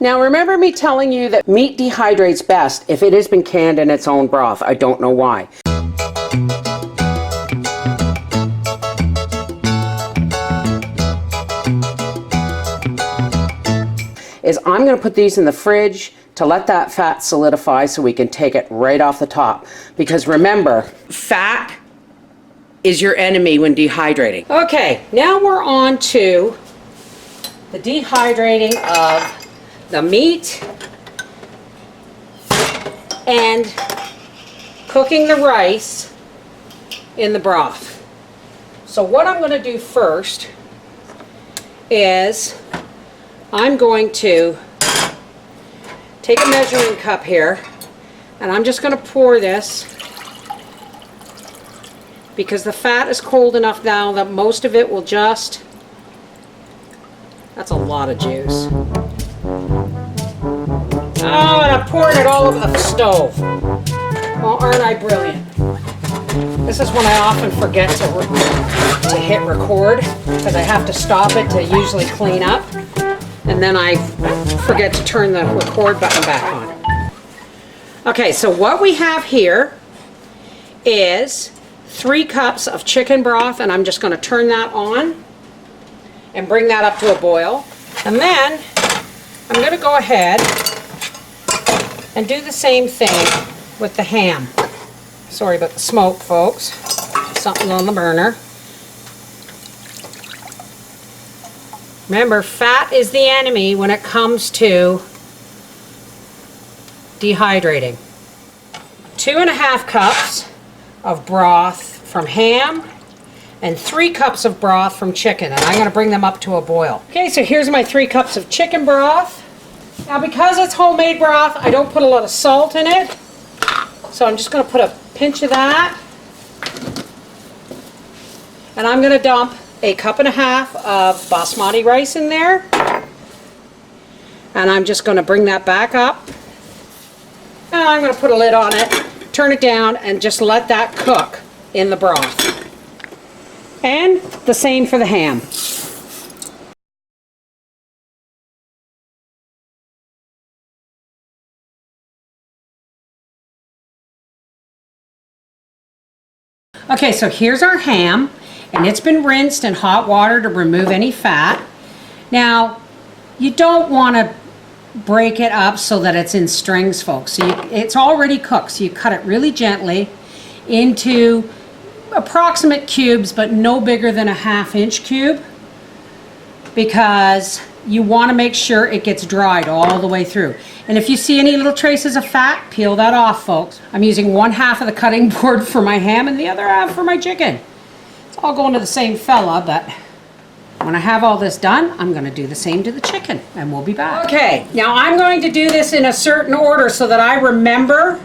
Now remember me telling you that meat dehydrates best if it has been canned in its own broth. I don't know why. I'm going to put these in the fridge to let that fat solidify so we can take it right off the top. Because remember, fat is your enemy when dehydrating. Okay, now we're on to the dehydrating of the meat and cooking the rice in the broth. So what I'm going to do first is I'm going to take a measuring cup here and I'm just going to pour this because the fat is cold enough now that most of it will just, that's a lot of juice. Oh, and I poured it all over the stove. Well, aren't I brilliant? This is when I often forget to hit record because I have to stop it to usually clean up. And then I forget to turn the record button back on. Okay, so what we have here is 3 cups of chicken broth, and I'm just going to turn that on and bring that up to a boil. And then I'm going to go ahead and do the same thing with the ham. Sorry about the smoke, folks. Something on the burner. Remember, fat is the enemy when it comes to dehydrating. 2.5 cups of broth from ham and 3 cups of broth from chicken, and I'm going to bring them up to a boil. Okay, so here's my 3 cups of chicken broth. Now because it's homemade broth, I don't put a lot of salt in it, so I'm just going to put a pinch of that, and I'm going to dump 1.5 cups of basmati rice in there, and I'm just going to bring that back up, and I'm going to put a lid on it, turn it down, and just let that cook in the broth. And the same for the ham. Okay, so here's our ham, and it's been rinsed in hot water to remove any fat. Now, you don't want to break it up so that it's in strings, folks. So it's already cooked, so you cut it really gently into approximate cubes, but no bigger than a 1/2 inch cube, because you want to make sure it gets dried all the way through. And if you see any little traces of fat, peel that off, folks. I'm using 1/2 of the cutting board for my ham and the other half for my chicken. It's all going to the same fella, but when I have all this done, I'm going to do the same to the chicken, and we'll be back. Okay, now I'm going to do this in a certain order so that I remember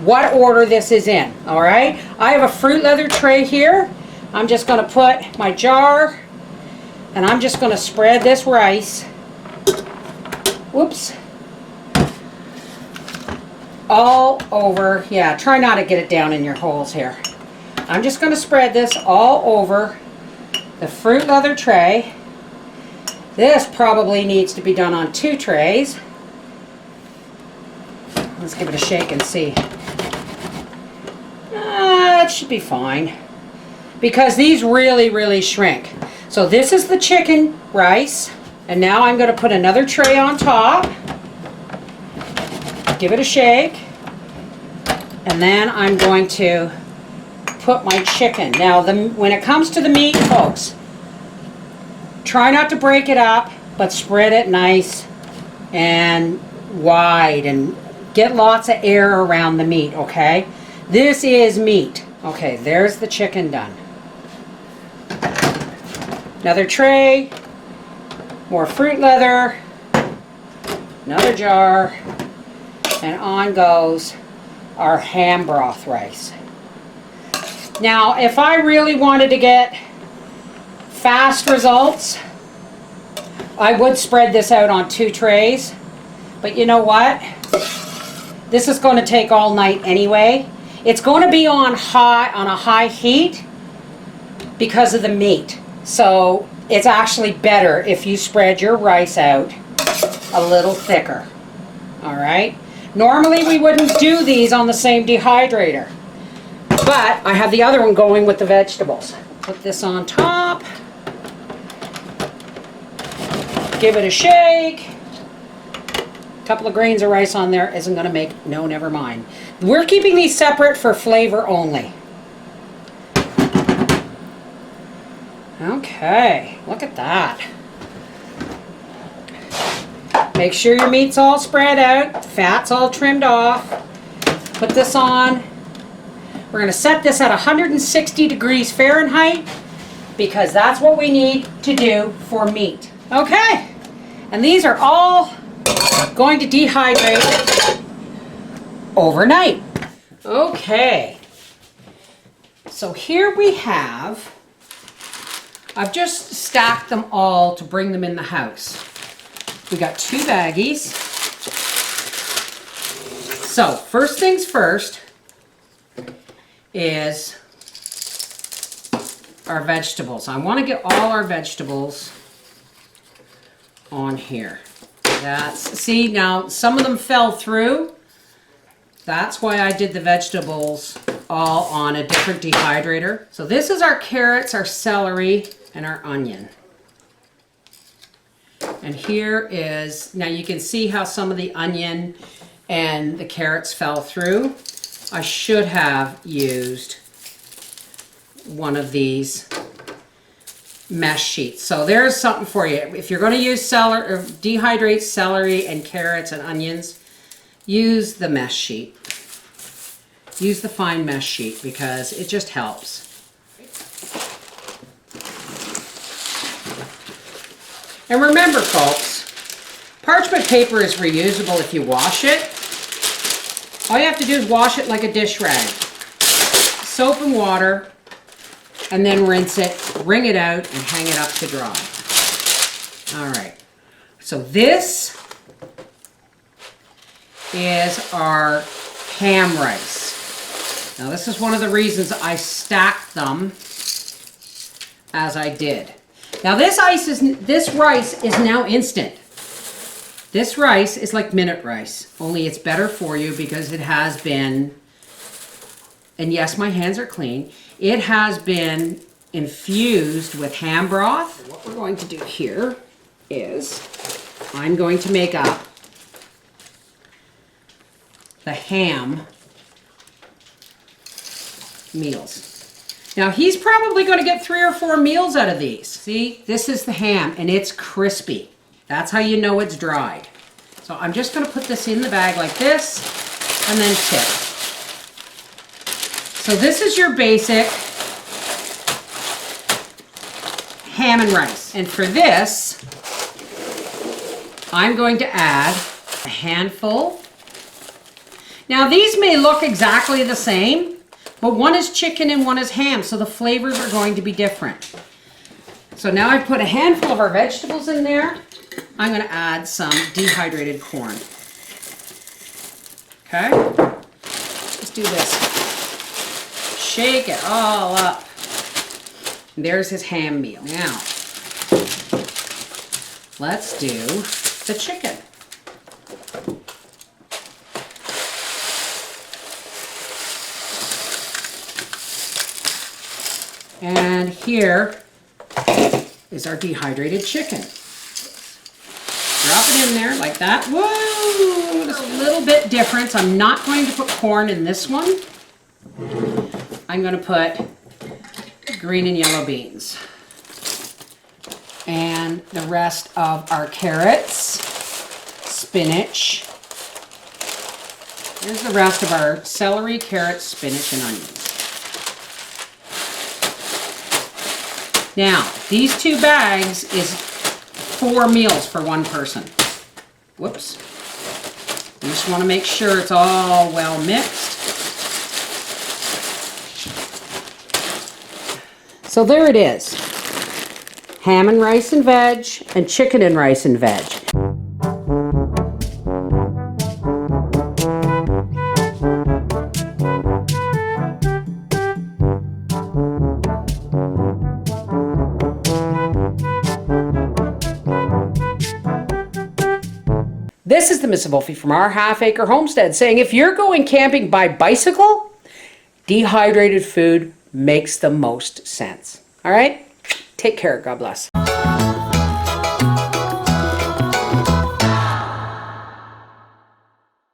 what order this is in, all right? I have a fruit leather tray here. I'm just going to put my jar, and I'm just going to spread this rice, whoops, all over. Yeah, try not to get it down in your holes here. I'm just going to spread this all over the fruit leather tray. This probably needs to be done on 2 trays. Let's give it a shake and see. That should be fine, because these really shrink. So this is the chicken rice, and now I'm going to put another tray on top, give it a shake, and then I'm going to put my chicken. Now when it comes to the meat, folks, try not to break it up, but spread it nice and wide and get lots of air around the meat, okay? This is meat. Okay, there's the chicken done. Another tray, more fruit leather, another jar, and on goes our ham broth rice. Now, if I really wanted to get fast results, I would spread this out on 2 trays, but you know what? This is going to take all night anyway. It's going to be on a high heat because of the meat. So it's actually better if you spread your rice out a little thicker. All right. Normally we wouldn't do these on the same dehydrator, but I have the other one going with the vegetables. Put this on top. Give it a shake. A couple of grains of rice on there isn't going to make, no, never mind. We're keeping these separate for flavor only. Okay, look at that. Make sure your meat's all spread out, the fat's all trimmed off. Put this on. We're going to set this at 160 degrees Fahrenheit because that's what we need to do for meat. Okay, and these are all going to dehydrate overnight. Okay, so here we have, I've just stacked them all to bring them in the house. We got 2 baggies. So first things first is our vegetables. I want to get all our vegetables on here. See, now some of them fell through. That's why I did the vegetables all on a different dehydrator. So this is our carrots, our celery, and our onion. And here is, now you can see how some of the onion and the carrots fell through. I should have used one of these mesh sheets. So there's something for you. If you're going to use celery, or dehydrate celery and carrots and onions, use the mesh sheet. Use the fine mesh sheet because it just helps. And remember, folks, parchment paper is reusable if you wash it. All you have to do is wash it like a dish rag. Soap and water, and then rinse it, wring it out, and hang it up to dry. All right. So this is our ham rice. Now this is one of the reasons I stacked them as I did. Now this rice is now instant. This rice is like minute rice, only it's better for you because it has been, and yes, my hands are clean, it has been infused with ham broth. What we're going to do here is I'm going to make up the ham meals. Now he's probably going to get 3 or 4 meals out of these. See, this is the ham and it's crispy. That's how you know it's dried. So I'm just going to put this in the bag like this and then tip. So this is your basic ham and rice. And for this, I'm going to add a handful. Now these may look exactly the same, but one is chicken and one is ham, so the flavors are going to be different. So now I've put a handful of our vegetables in there. I'm going to add some dehydrated corn. Okay? Let's do this. Shake it all up. And there's his ham meal. Now, let's do the chicken. And here is our dehydrated chicken. Drop it in there like that. Whoa, it's a little bit different. I'm not going to put corn in this one. I'm going to put green and yellow beans. And the rest of our carrots, spinach. Here's the rest of our celery, carrots, spinach, and onions. Now, these 2 bags is 4 meals for one person. Whoops. You just want to make sure it's all well mixed. So there it is. Ham and rice and veg, and chicken and rice and veg. This is the Miss Wolfie from our half-acre homestead saying if you're going camping by bicycle, dehydrated food makes the most sense. All right? Take care. God bless.